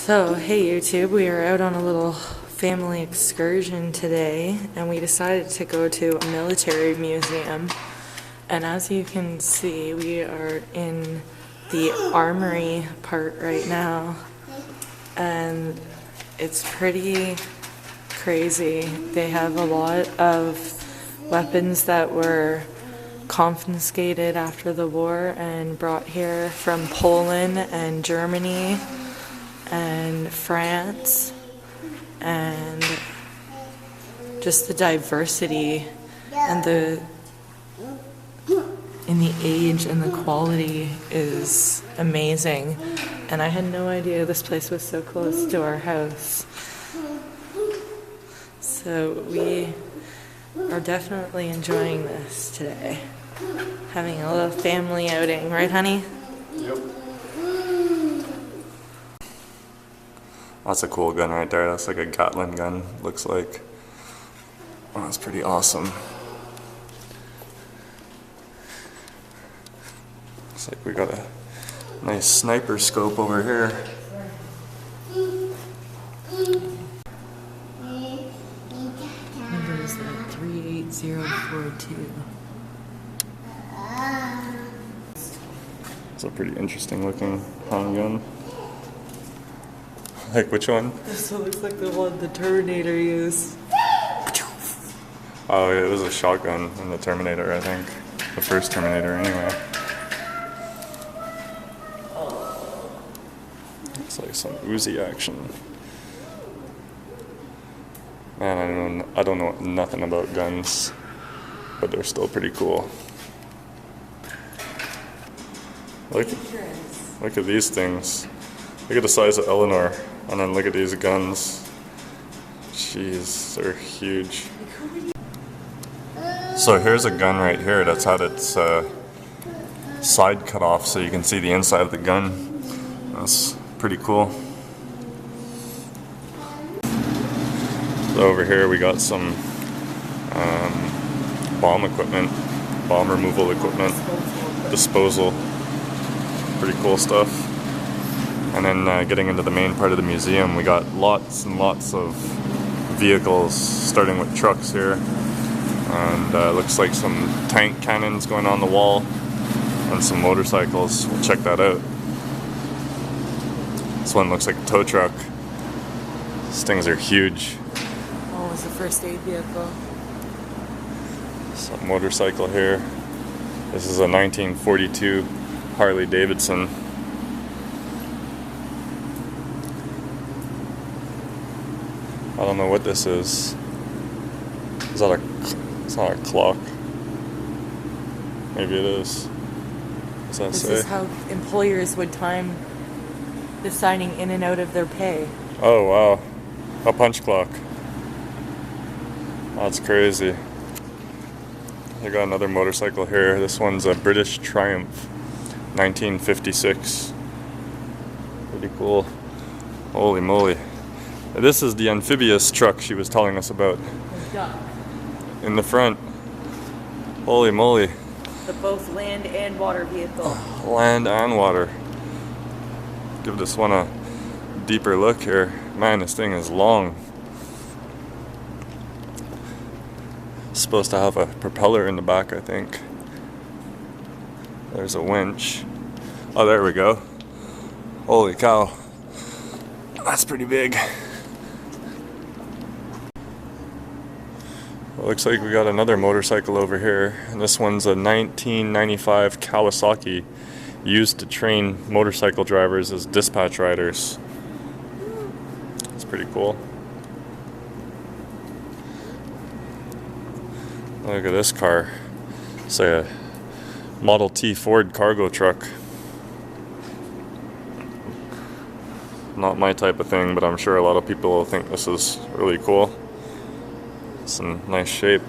So, hey YouTube, we are out on a little family excursion today and we decided to go to a military museum. And as you can see, we are in the armory part right now and it's pretty crazy. They have a lot of weapons that were confiscated after the war and brought here from Poland and Germany and France, and just the diversity and the age and the quality is amazing. And I had no idea this place was so close to our house. So we are definitely enjoying this today. Having a little family outing, right honey? Yep. That's a cool gun right there. That's like a Gatling gun, looks like. Oh, that's pretty awesome. Looks like we got a nice sniper scope over here. Number is 38042. It's a pretty interesting looking handgun. Like which one? This one looks like the one the Terminator used. Oh, it was a shotgun in the Terminator, I think. The first Terminator, anyway. It's like some Uzi action. Man, I don't know nothing about guns, but they're still pretty cool. Look at these things. Look at the size of Eleanor, and then look at these guns. Jeez, they're huge. So here's a gun right here that's had its side cut off so you can see the inside of the gun. That's pretty cool. So over here we got some bomb equipment, bomb removal equipment, disposal. Pretty cool stuff. And then getting into the main part of the museum, we got lots and lots of vehicles, starting with trucks here. And looks like some tank cannons going on the wall and some motorcycles. We'll check that out. This one looks like a tow truck. These things are huge. Oh, it's a first aid vehicle. Some motorcycle here. This is a 1942 Harley Davidson. I don't know what this is. Is that it's not a clock. Maybe it is. What's that say? This is how employers would time the signing in and out of their pay. Oh wow. A punch clock. That's crazy. I got another motorcycle here. This one's a British Triumph, 1956. Pretty cool. Holy moly. This is the amphibious truck she was telling us about. In the front. Holy moly. The both land and water vehicle. Land and water. Give this one a deeper look here. Man, this thing is long. It's supposed to have a propeller in the back, I think. There's a winch. Oh, there we go. Holy cow. That's pretty big. Looks like we got another motorcycle over here, and this one's a 1995 Kawasaki, used to train motorcycle drivers as dispatch riders. That's pretty cool. Look at this car. It's like a Model T Ford cargo truck. Not my type of thing, but I'm sure a lot of people will think this is really cool. It's in nice shape.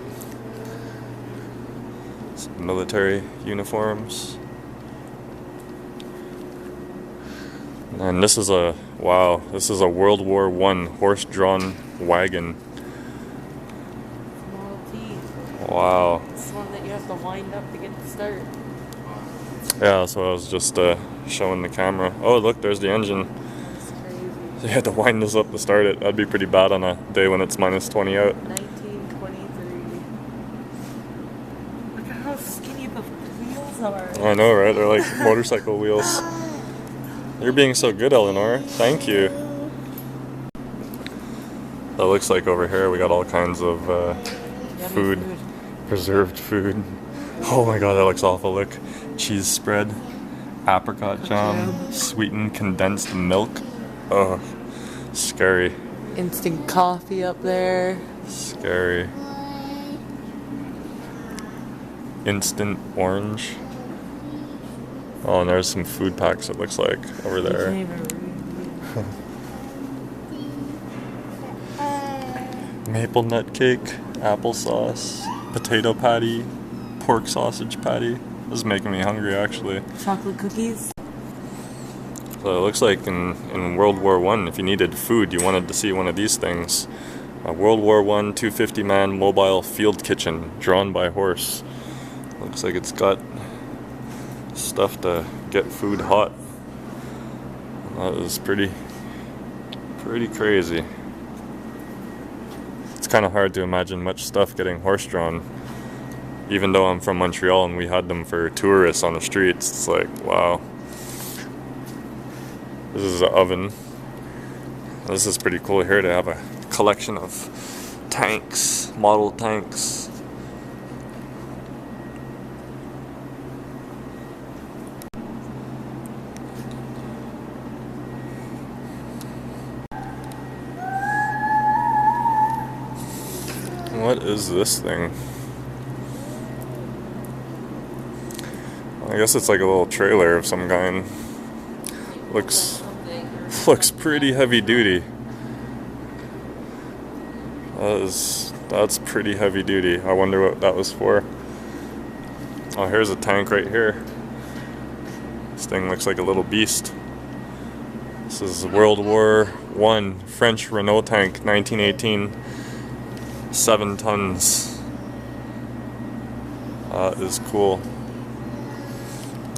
Some military uniforms. And this is a, wow, this is a World War I horse-drawn wagon. Model T. Wow. It's the one that you have to wind up to get to start. Yeah, so I was just showing the camera. Oh, look, there's the engine. That's crazy. They had to wind this up to start it. That'd be pretty bad on a day when it's minus 20 out. 1923. Look at how skinny the wheels are. I know, right? They're like motorcycle wheels. You're being so good, Eleanor. Thank you. That looks like over here we got all kinds of food, preserved food. Oh my god, that looks awful. Look, cheese spread, apricot jam, sweetened condensed milk. Oh, scary. Instant coffee up there. Scary. Instant orange. Oh, and there's some food packs, it looks like, over there. Maple nut cake, applesauce, potato patty, pork sausage patty. This is making me hungry, actually. Chocolate cookies. So it looks like in World War I, if you needed food, you wanted to see one of these things. A World War I 250-man mobile field kitchen, drawn by horse. Looks like it's got stuff to get food hot. That is pretty crazy. It's kind of hard to imagine much stuff getting horse-drawn. Even though I'm from Montreal and we had them for tourists on the streets, it's like, wow. This is an oven. This is pretty cool here to have a collection of tanks, model tanks. What is this thing? I guess it's like a little trailer of some kind. Looks pretty heavy duty. That's pretty heavy duty. I wonder what that was for. Oh, here's a tank right here. This thing looks like a little beast. This is World War I French Renault tank, 1918. 7 tons. That is cool.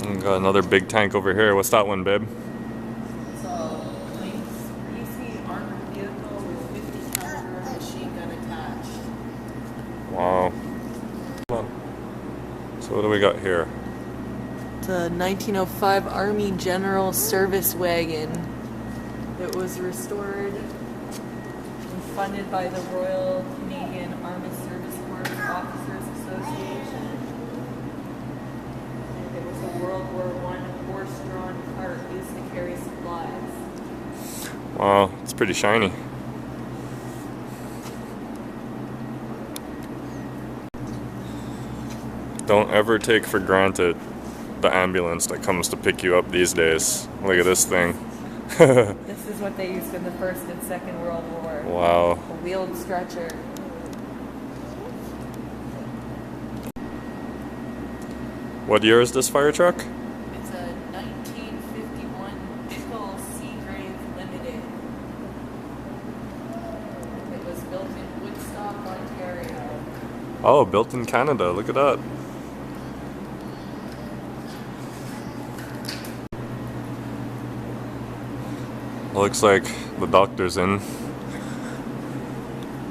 And got another big tank over here. What's that one, babe? It's a BC armored vehicle with 50 caliber machine gun attached. Wow. So what do we got here? It's a 1905 Army General Service Wagon. It was restored and funded by the Royal Canadian Armed Service Corps Officers Association. It was a World War I horse-drawn cart used to carry supplies. Wow, it's pretty shiny. Don't ever take for granted the ambulance that comes to pick you up these days. Look at this thing. This is what they used in the First and Second World War. Wow. A wheeled stretcher. What year is this fire truck? It's a 1951 Bickle Seagrave Limited. It was built in Woodstock, Ontario. Oh, built in Canada. Look at that. Looks like the doctor's in.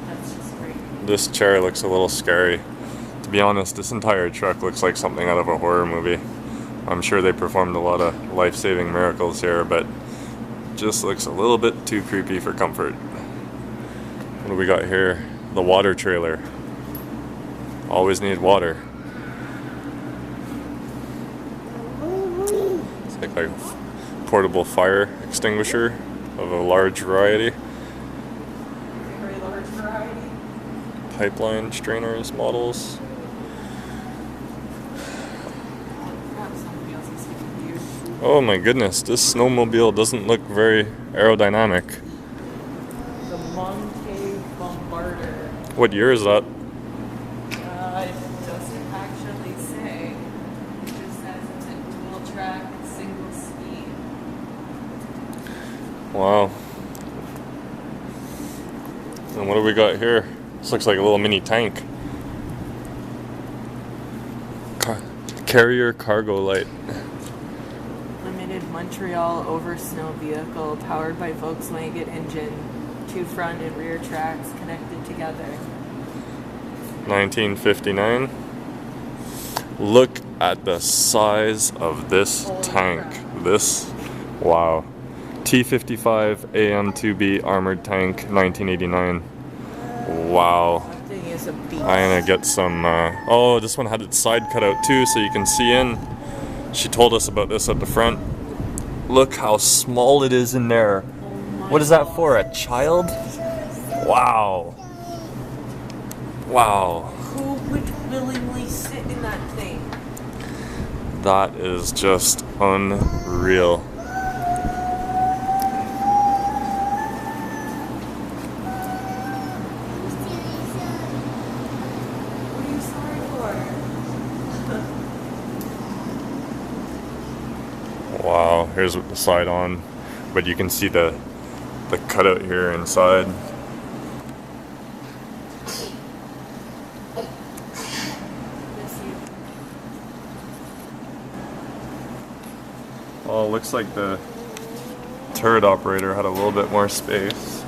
That's just great. This chair looks a little scary. To be honest, this entire truck looks like something out of a horror movie. I'm sure they performed a lot of life-saving miracles here, but just looks a little bit too creepy for comfort. What do we got here? The water trailer. Always need water. It's like a portable fire extinguisher of a large variety. Very large variety. Pipeline strainers models. Oh my goodness, this snowmobile doesn't look very aerodynamic. The Monte Bombarder. What year is that? It doesn't actually say. It just says it's a dual track, single speed. Wow. And what do we got here? This looks like a little mini tank. Carrier cargo light. Limited Montreal over snow vehicle powered by Volkswagen engine, 2 front and rear tracks connected together. 1959. Look at the size of this tank. This, wow. T-55 AM2B armored tank, 1989. Wow. That thing is a beast. I'm gonna get some, oh, this one had its side cut out too, so you can see in. She told us about this at the front. Look how small it is in there. What is that for, a child? Wow. Wow. Who would willingly sit in that thing? That is just unreal. What are you sorry for? Wow, here's with the side on, but you can see the cutout here inside. Well, it looks like the turret operator had a little bit more space.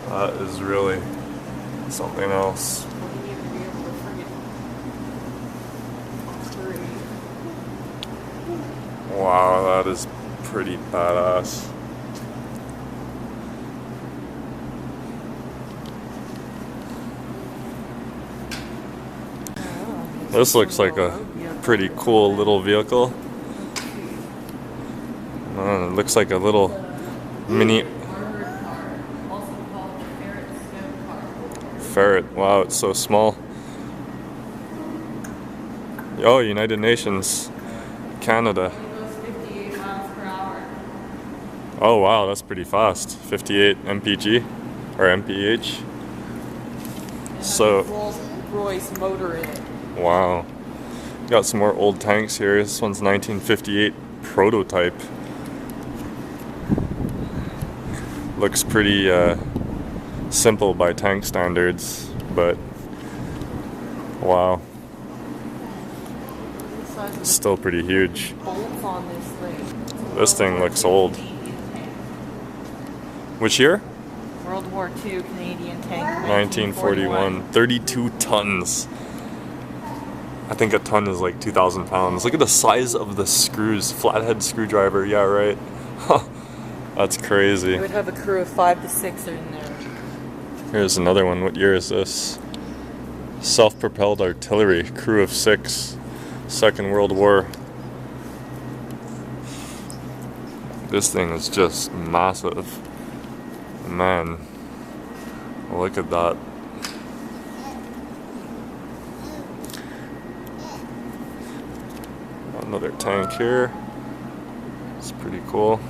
That is really something else. Wow, that is pretty badass. This looks like a pretty cool little vehicle. It looks like a little mini ferret. Wow, it's so small. Oh, United Nations, Canada. Oh wow, that's pretty fast. 58 mpg or mph. So Rolls-Royce motor in it. wow. Got some more old tanks here. This one's 1958 prototype. Looks pretty simple by tank standards, but wow. Still pretty huge. Bolts on this thing. This thing looks old. Which year? World War II Canadian tank. 1941. 32 tons. I think a ton is like 2,000 pounds. Look at the size of the screws. Flathead screwdriver. Yeah, right. That's crazy. It would have a crew of 5 to 6 in there. Here's another one. What year is this? Self-propelled artillery. Crew of 6. Second World War. This thing is just massive. Man, look at that. Another tank here. It's pretty cool.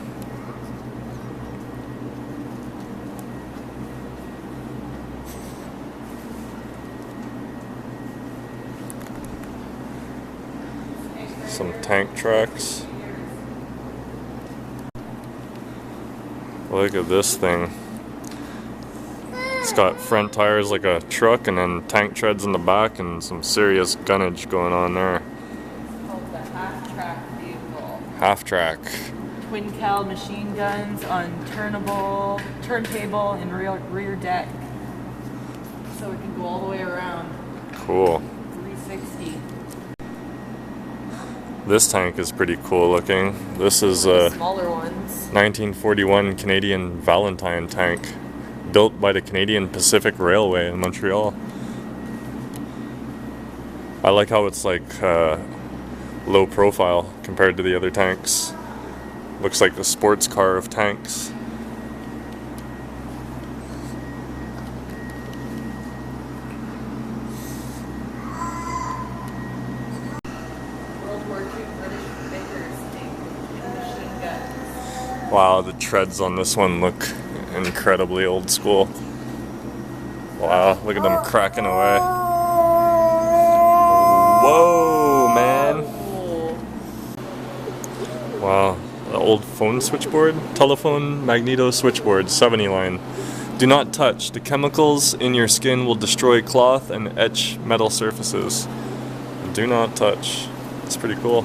Some tank tracks. Look at this thing. It's got front tires like a truck and then tank treads in the back and some serious gunnage going on there. Called the half-track vehicle. Half-track. Twin cal machine guns on turntable and rear deck. So it can go all the way around. Cool. 360. This tank is pretty cool looking. This is a smaller ones. 1941 Canadian Valentine tank, built by the Canadian Pacific Railway in Montreal. I like how it's like low profile compared to the other tanks. Looks like the sports car of tanks. Wow, the treads on this one look incredibly old school. Wow, look at them cracking away. Whoa, man. Wow, the old phone switchboard? Telephone magneto switchboard, 70 line. Do not touch. The chemicals in your skin will destroy cloth and etch metal surfaces. Do not touch. It's pretty cool.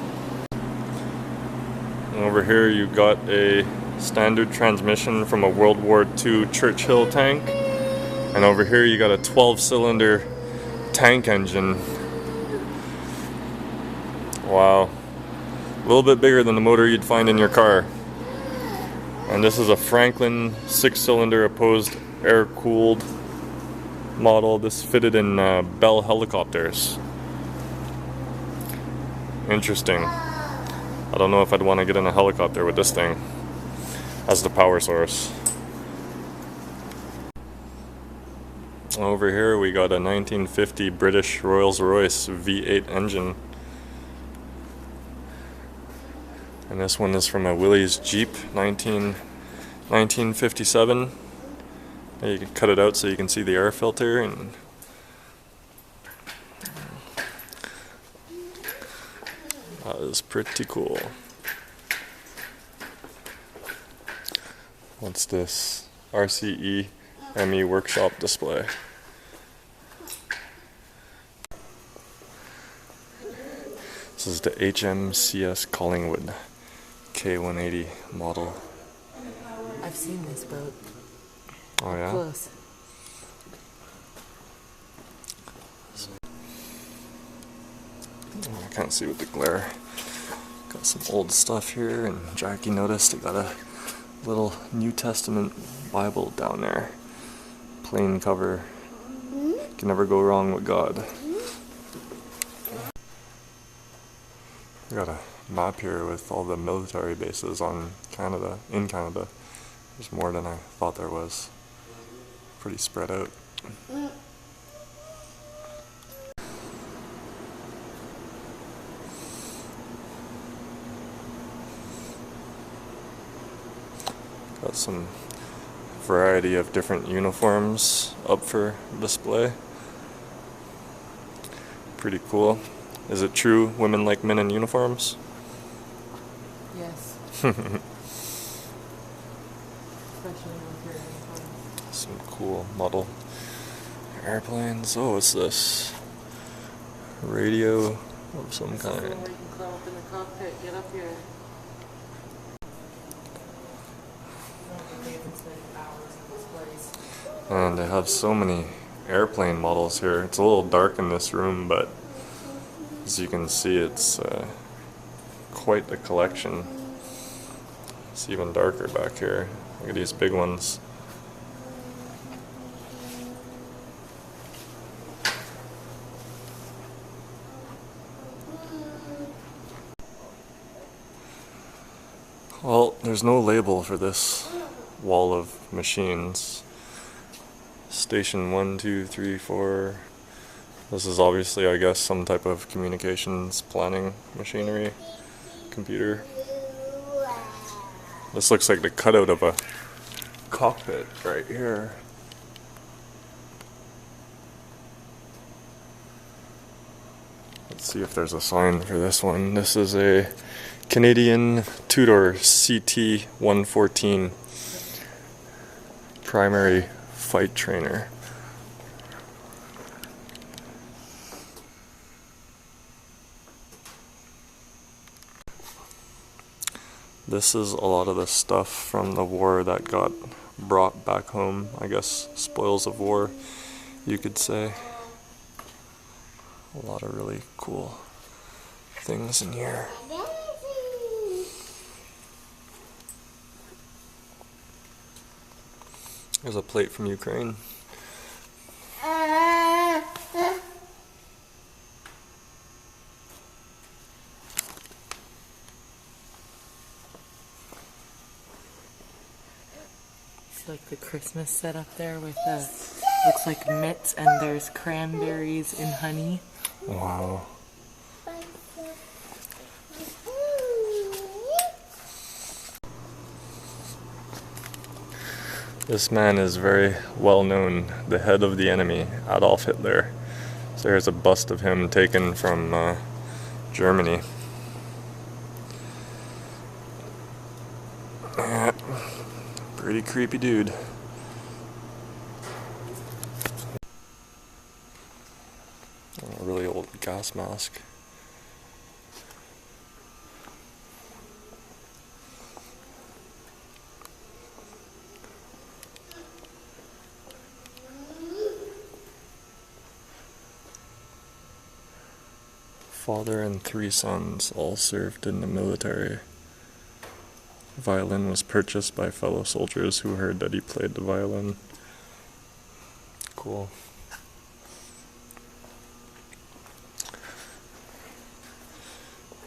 Over here you got a standard transmission from a World War II Churchill tank. And over here you got a 12-cylinder tank engine. Wow. A little bit bigger than the motor you'd find in your car. And this is a Franklin 6-cylinder opposed air-cooled model. This fitted in Bell helicopters. Interesting. I don't know if I'd want to get in a helicopter with this thing as the power source. Over here we got a 1950 British Rolls-Royce V8 engine. And this one is from a Willys Jeep 1957. You can cut it out so you can see the air filter, and that is pretty cool. What's this? RCE ME workshop display. This is the HMCS Collingwood K180 model. I've seen this boat. Oh yeah? Close. I can't see with the glare. Got some old stuff here, and Jackie noticed I got a little New Testament Bible down there. Plain cover. Can never go wrong with God. We got a map here with all the military bases in Canada. There's more than I thought there was. Pretty spread out. Got some variety of different uniforms up for display. Pretty cool. Is it true women like men in uniforms? Yes. Especially with your uniforms. Some cool model airplanes. Oh, what's this? Radio of some kind. Where you can climb up in the cockpit, get up here. And they have so many airplane models here. It's a little dark in this room, but as you can see, it's quite the collection. It's even darker back here. Look at these big ones. Well, there's no label for this wall of machines. Station 1, 2, 3, 4. This is obviously, I guess, some type of communications planning machinery, computer. This looks like the cutout of a cockpit right here. Let's see if there's a sign for this one. This is a Canadian two-door CT-114 primary fight trainer. This is a lot of the stuff from the war that got brought back home, I guess, spoils of war, you could say. A lot of really cool things in here. There's a plate from Ukraine. It's like the Christmas set up there with looks like mitts, and there's cranberries and honey. Wow. This man is very well known, the head of the enemy, Adolf Hitler. So here's a bust of him taken from Germany. Yeah, pretty creepy dude. A really old gas mask. Father and 3 sons all served in the military. The violin was purchased by fellow soldiers who heard that he played the violin. Cool.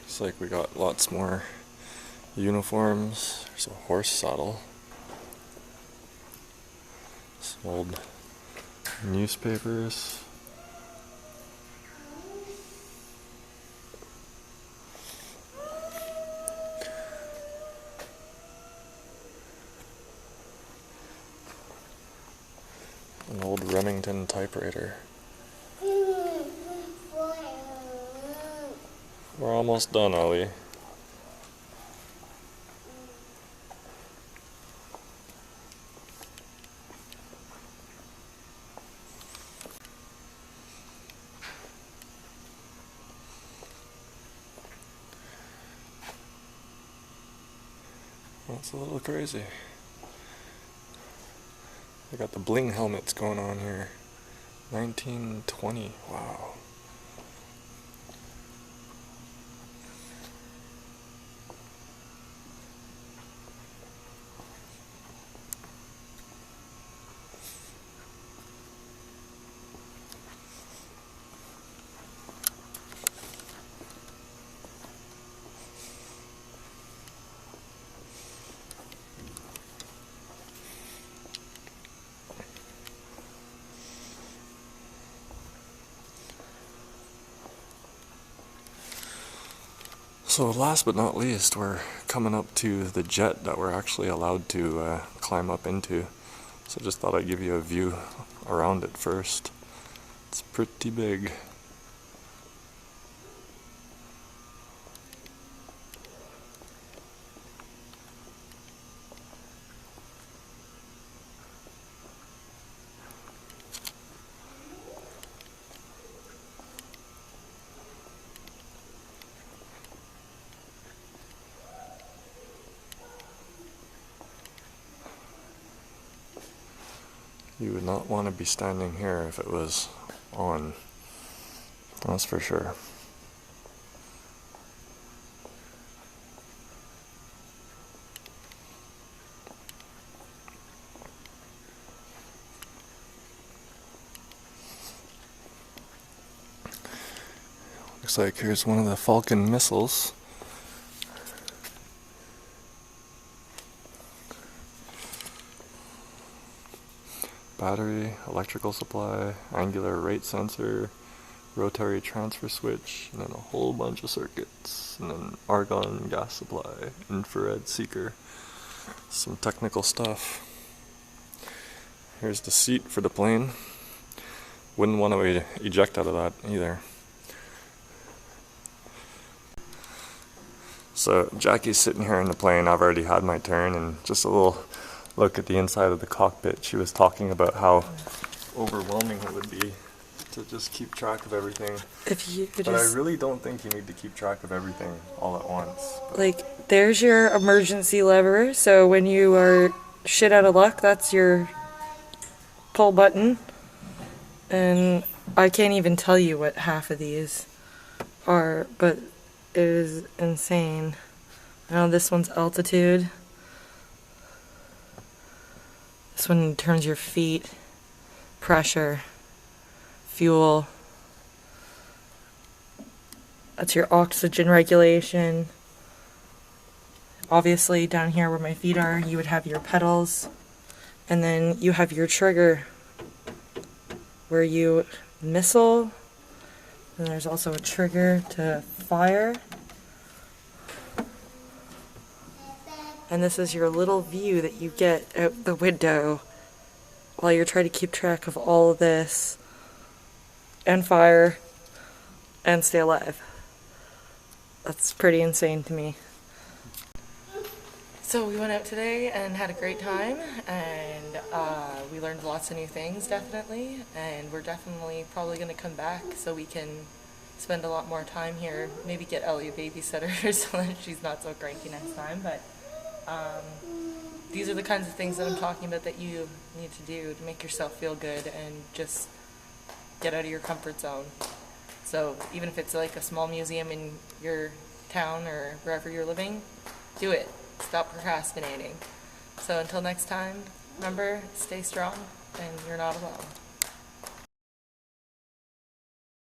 Looks like we got lots more uniforms. There's a horse saddle. Some old newspapers. An old Remington typewriter. We're almost done, Ollie. That's a little crazy. They got the bling helmets going on here. 1920. Wow. So last but not least, we're coming up to the jet that we're actually allowed to climb up into. So just thought I'd give you a view around it first. It's pretty big. You would not want to be standing here if it was on, that's for sure. Looks like here's one of the Falcon missiles. Battery, electrical supply, angular rate sensor, rotary transfer switch, and then a whole bunch of circuits, and then argon gas supply, infrared seeker, some technical stuff. Here's the seat for the plane. Wouldn't want to eject out of that either. So Jackie's sitting here in the plane. I've already had my turn, and just a little look at the inside of the cockpit. She was talking about how overwhelming it would be to just keep track of everything. If you could But I just, really don't think you need to keep track of everything all at once. like, there's your emergency lever. So when you are shit out of luck, that's your pull button. And I can't even tell you what half of these are, but it is insane. I know this one's altitude. This one turns your feet, pressure, fuel. That's your oxygen regulation. Obviously down here where my feet are, you would have your pedals. And then you have your trigger where you missile. And there's also a trigger to fire. And this is your little view that you get out the window while you're trying to keep track of all of this and fire and stay alive. That's pretty insane to me. So we went out today and had a great time, and we learned lots of new things, definitely, and we're definitely probably going to come back so we can spend a lot more time here, maybe get Ellie a babysitter so that she's not so cranky next time, but these are the kinds of things that I'm talking about that you need to do to make yourself feel good and just get out of your comfort zone. So even if it's like a small museum in your town or wherever you're living, do it. Stop procrastinating. So until next time, remember, stay strong and you're not alone.